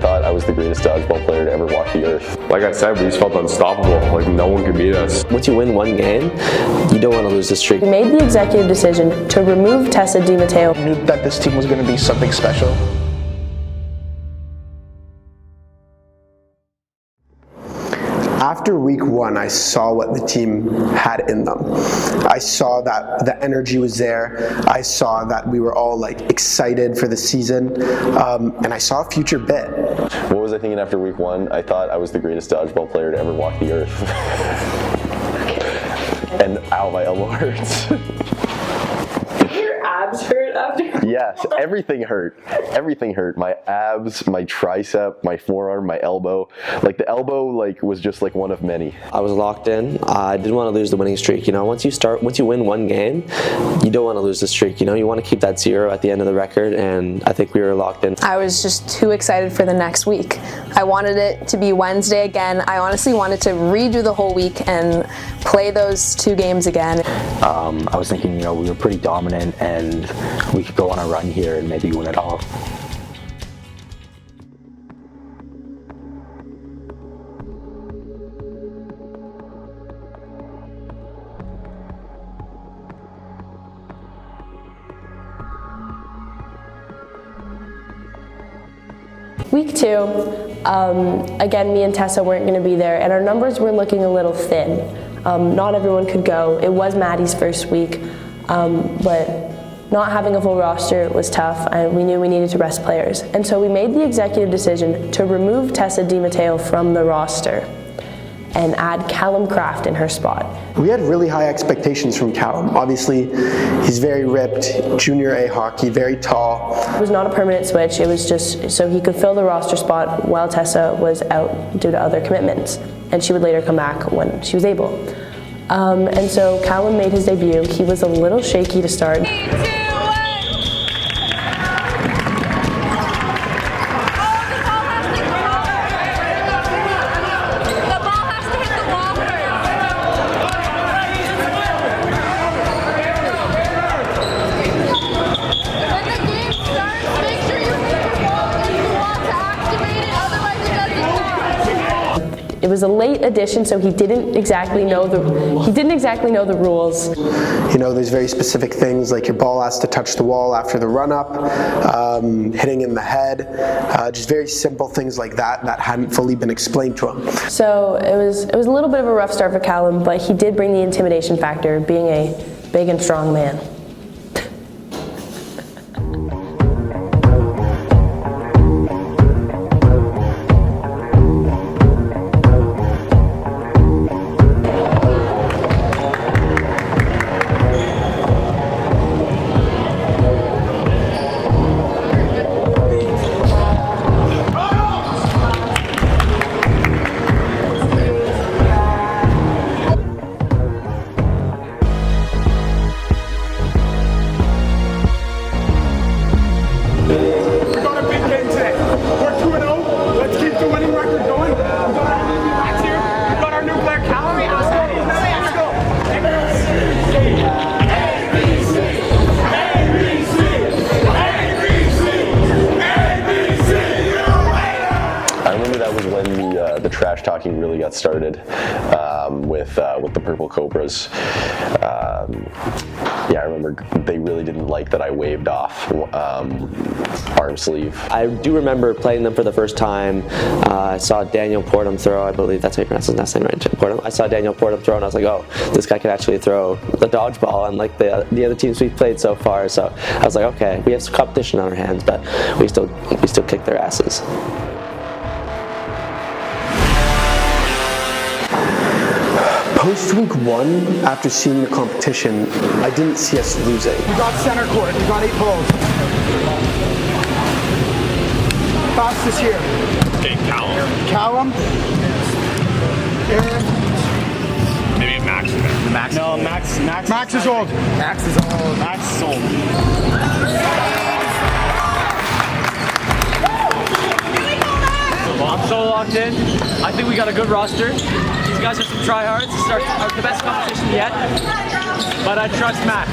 thought I was the greatest dodgeball player to ever walk the earth. Like I said, we just felt unstoppable. Like no one could beat us. Once you win one game, you don't want to lose the streak. We made the executive decision to remove Tessa Di Matteo. I knew that this team was going to be something special. After week one, I saw what the team had in them. I saw that the energy was there. I saw that we were all like excited for the season, and I saw a future bit. What was I thinking after week one? I thought I was the greatest dodgeball player to ever walk the earth. And ow, my elbow hurts. Your abs hurt after? Yes, everything hurt. Everything hurt. My abs, my tricep, my forearm, my elbow. Like the elbow, like was just like one of many. I was locked in. I didn't want to lose the winning streak. You know, once you win one game, you don't want to lose the streak. You know, you want to keep that 0 at the end of the record, and I think we were locked in. I was just too excited for the next week. I wanted it to be Wednesday again. I honestly wanted to redo the whole week and play those 2 games again. I was thinking, you know, we were pretty dominant and we could go on a run here and maybe win it all. Week 2, again, me and Tessa weren't going to be there, and our numbers were looking a little thin. Not everyone could go. It was Maddie's first week, but not having a full roster was tough, and we knew we needed to rest players. And so we made the executive decision to remove Tessa Di Matteo from the roster and add Callum Kraft in her spot. We had really high expectations from Callum. Obviously, he's very ripped, junior A hockey, very tall. It was not a permanent switch, it was just so he could fill the roster spot while Tessa was out due to other commitments, and she would later come back when she was able. And so Callum made his debut. He was a little shaky to start. 3, 2, 1. It was a late addition, so he didn't exactly know the rules. You know, there's very specific things like your ball has to touch the wall after the run-up, hitting in the head, just very simple things like that that hadn't fully been explained to him. So it was a little bit of a rough start for Callum, but he did bring the intimidation factor, being a big and strong man. The trash talking really got started with the purple Cobras. Yeah, I remember they really didn't like that I waved off arm sleeve. I do remember playing them for the first time. I saw Daniel Portum throw, I believe that's how you pronounce his last name, right? Portum. I saw Daniel Portum throw and I was like, oh, this guy can actually throw the dodgeball, unlike the other teams we've played so far. So I was like, okay, we have some competition on our hands, but we still kick their asses. Post week 1, after seeing the competition, I didn't see us losing. We got center court, we got 8 poles. Fastest here. Okay, Callum. Callum. Aaron. Maybe Max in there. Max. No, Max is old. Max is old. Max is old. I'm so locked in. I think we got a good roster. These guys are some tryhards. This is the best competition yet. But I trust Max.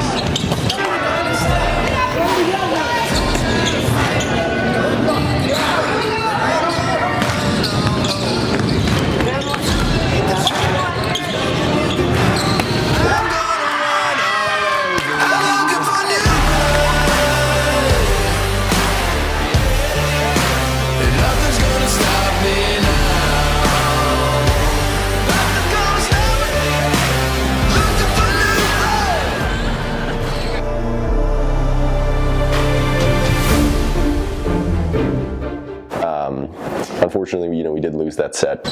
unfortunately, we did lose that set.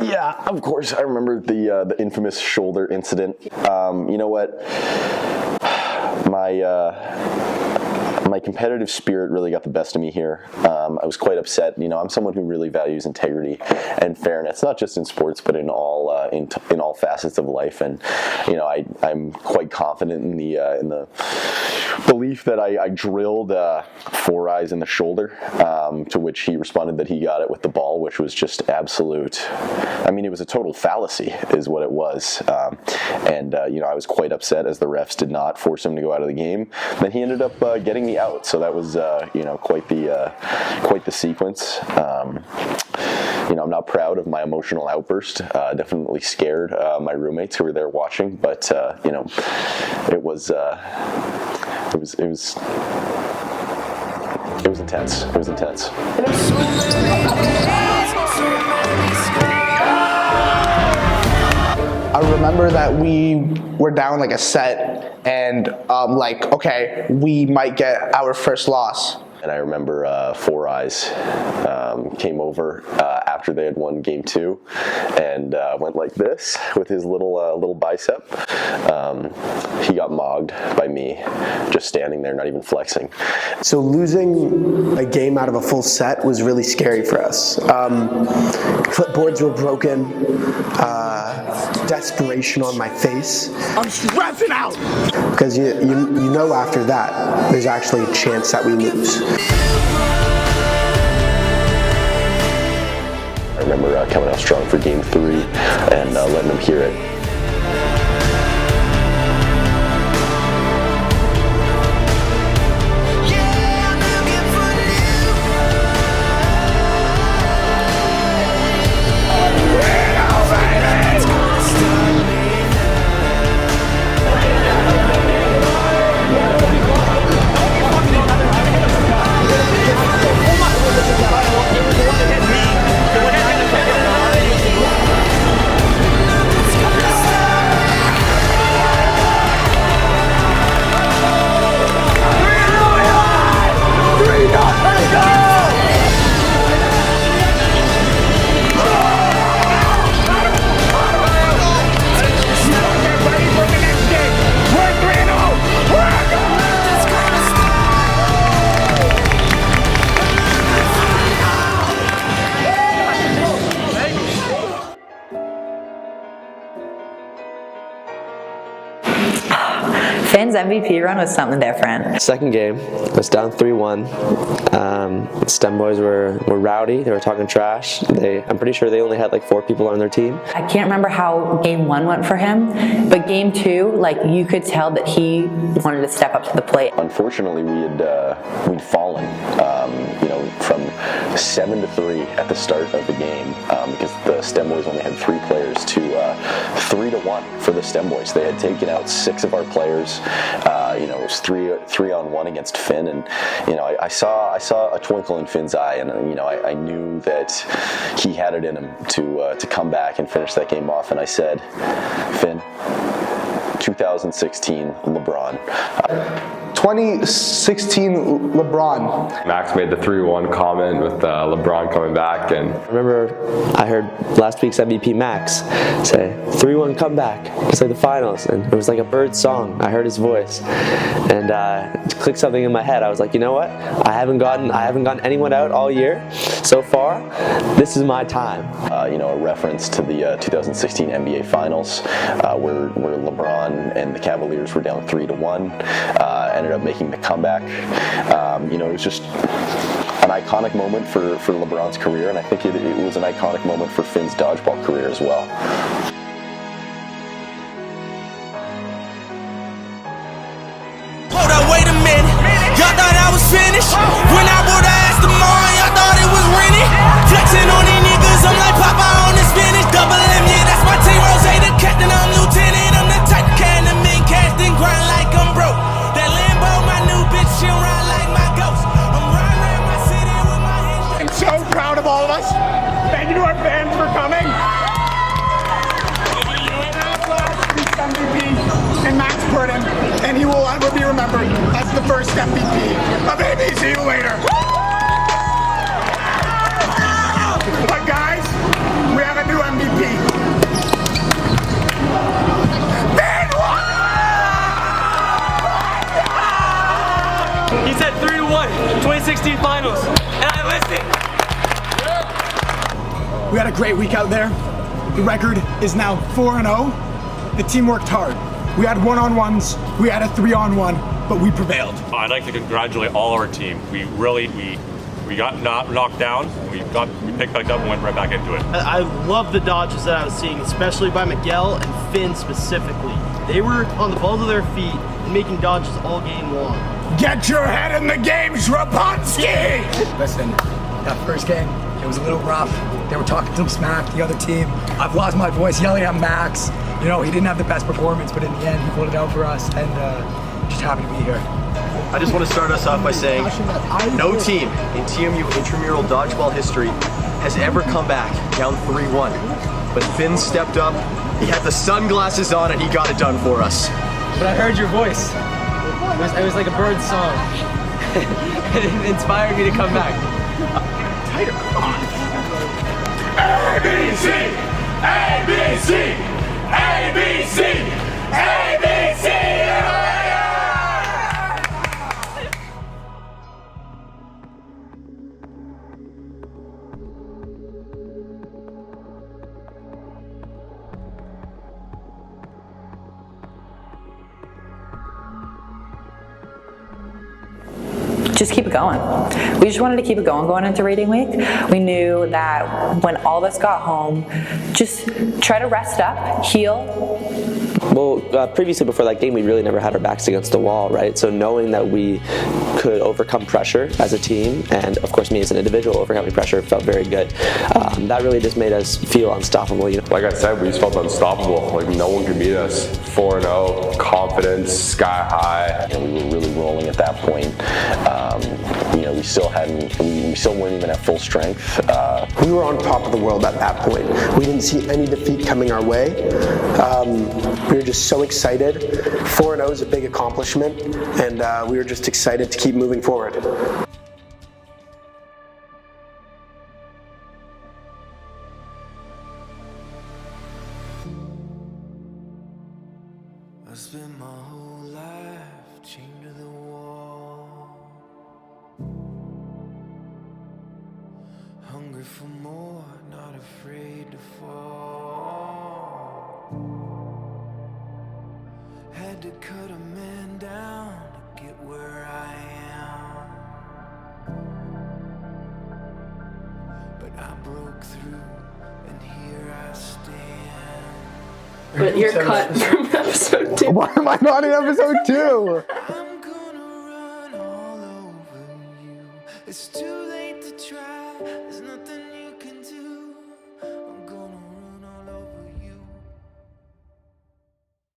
Yeah, of course, I remember the infamous shoulder incident. You know what? My competitive spirit really got the best of me here. I was quite upset. I'm someone who really values integrity and fairness, not just in sports, but in all facets of life. And I'm quite confident in the belief that I drilled 4 eyes in the shoulder, to which he responded that he got it with the ball, which was just absolute. I mean, it was a total fallacy, is what it was. And I was quite upset as the refs did not force him to go out of the game. Then he ended up getting me out, so that was quite the sequence. I'm not proud of my emotional outburst. Definitely scared my roommates who were there watching, but it was intense. It was intense. I remember that we were down like a set, and okay, we might get our first loss. And I remember 4 Eyes came over after they had won game 2 and went like this with his little bicep. He got mogged by me just standing there, not even flexing. So losing a game out of a full set was really scary for us. Clipboards were broken, desperation on my face. I'm stressing out! Because you know after that, there's actually a chance that we lose. I remember coming out strong for game 3 and letting them hear it. Finn's MVP run was something different. Second game, I was down 3-1. STEM boys were rowdy. They were talking trash. I'm pretty sure they only had like 4 people on their team. I can't remember how game 1 went for him, but game 2, you could tell that he wanted to step up to the plate. Unfortunately, we'd fallen, from 7-3 at the start of the game, because the STEM boys only had 3 players, to 3-1 for the STEM boys. They had taken out 6 of our players. It was 3-on-1 against Finn, and I saw a twinkle in Finn's eye, and I knew that he had it in him to come back and finish that game off. And I said, Finn, 2016 LeBron. 2016 LeBron. Max made the 3-1 comment with LeBron coming back, and I remember I heard last week's MVP Max say 3-1 comeback. It's like the finals, and it was like a bird song. I heard his voice, and it clicked something in my head. I was like, you know what? I haven't gotten anyone out all year so far. This is my time. A reference to the 2016 NBA Finals, where LeBron and the Cavaliers were down 3-1. Ended up making the comeback. It was just an iconic moment for LeBron's career, and I think it was an iconic moment for Finn's dodgeball career as well. Hold up, wait a minute. Y'all thought I was finished? When I bought the ass tomorrow, y'all thought it was rented? Flexing on these niggas, I'm like Papa on the spinach. Double M, yeah, that's my team. Rose, the captain, I'm lieutenant. I'm the type of can the men cast and grind like I'm broke. That Lambo, my new bitch, she'll ride like my ghost. I'm riding around my city with my hands. I'm so proud of all of us. Thank you to our fans for coming. MVP and Max support him, and he will ever be remembered as the first MVP of ABC. See you later. But guys, we have a new MVP. He said 3-1, 2016 finals, and I listened. We had a great week out there. The record is now 4-0. The team worked hard. We had one-on-ones, we had a 3-on-1, but we prevailed. I'd like to congratulate all our team. We got knocked down, we picked back up and went right back into it. I love the dodges that I was seeing, especially by Miguel and Finn specifically. They were on the balls of their feet and making dodges all game long. Get your head in the game, Shraponsky! Listen, that first game, it was a little rough. They were talking some smack, the other team. I've lost my voice yelling at Max. You know, he didn't have the best performance, but in the end, he pulled it out for us, and just happy to be here. I just want to start us off by saying no team in TMU intramural dodgeball history has ever come back down 3-1. But Finn stepped up, he had the sunglasses on, and he got it done for us. But I heard your voice. It was like a bird song. It inspired me to come back. Tighter, come on. ABC! ABC! ABC! ABC! Just keep it going. We just wanted to keep it going into rating week. We knew that when all of us got home, just try to rest up, heal. Well, previously before that game, we really never had our backs against the wall, right? So knowing that we could overcome pressure as a team, and of course me as an individual overcoming pressure, felt very good. That really just made us feel unstoppable. You know? Like I said, we just felt unstoppable. Like no one could beat us. 4-0, confidence, sky high. And we were really rolling at that point. You know, we still weren't even at full strength. We were on top of the world at that point. We didn't see any defeat coming our way. We were just so excited. 4-0 is a big accomplishment, and we were just excited to keep moving forward. I spent my whole life chained to the wall, hungry for more, not afraid to fall. Had to cut a man down to get where I am, but I broke through and here I stand. But you're cut from episode 2. Why am I not in episode 2?